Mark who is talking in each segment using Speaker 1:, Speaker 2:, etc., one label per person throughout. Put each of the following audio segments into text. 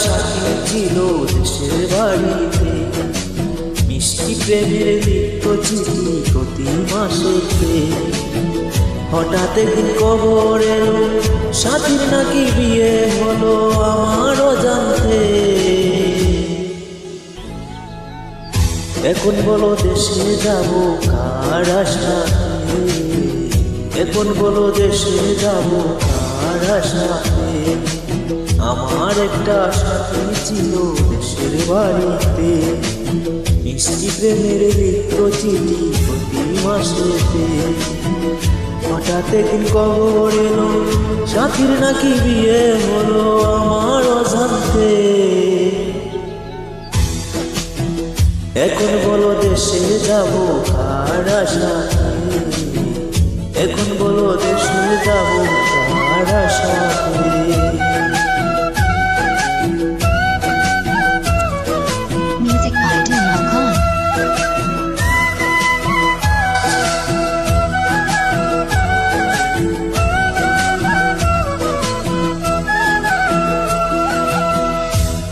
Speaker 1: সাথী ছিল দেশের বাড়িতে, মিষ্টি প্রেমের লিপ্ত চিঠি প্রতি মাসে পেয়ে। হঠাৎ একদিন খবর এলো সাথীর নাকি বিয়ে হলো আমার অজান্তে। এখন বলো দেশে যাব কার আশাতে, এখন বলো দেশে যাব কার আশাতে। আমার একটা সাথী ছিল দেশের বাড়িতে, মিষ্টি প্রেমের লিপ্ত চিঠি প্রতি মাসে পেয়ে। হঠাৎ একদিন খবর এলো সাথীর নাকি বিয়ে হলো আমার অজান্তে। এখন বলো দেশে যাব কার আশাতে, এখন বলো দেশে যাব কার আশাতে।
Speaker 2: Music by Daniel Khan.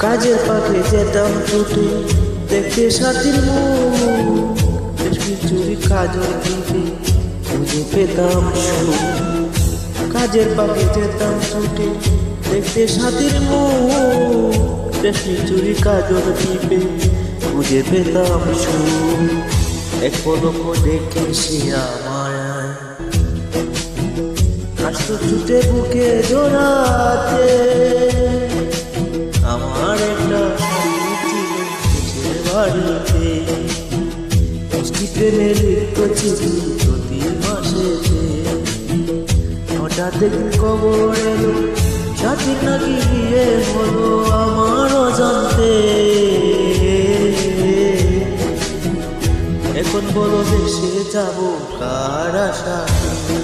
Speaker 1: কাজের ফাঁকে যেতাম ছুটে দেখতে সাথীর মুখ, রেশমি চুরি কাজল দিতে খুঁজে পেতাম সুখ। কাজের ফাঁকে যেতাম ছুটে দেখতে সাথীর মুখ, রেশমি চুরি কাজল দিতে খুঁজে পেতাম সুখ। এক পলক দেখে সে আমার আসতো ছুটে বুকে জড়াতে। আমার একটা সাথী ছিল দেশের বাড়িতে, মিষ্টি প্রেমের লিপ্ত চিঠি প্রতি মাসে পেয়ে। হঠাৎ একদিন খবর এলো সাথীর নাকি বিয়ে হলো আমার অজান্তে। এখন বলো দেশে যাব কার আশাতে,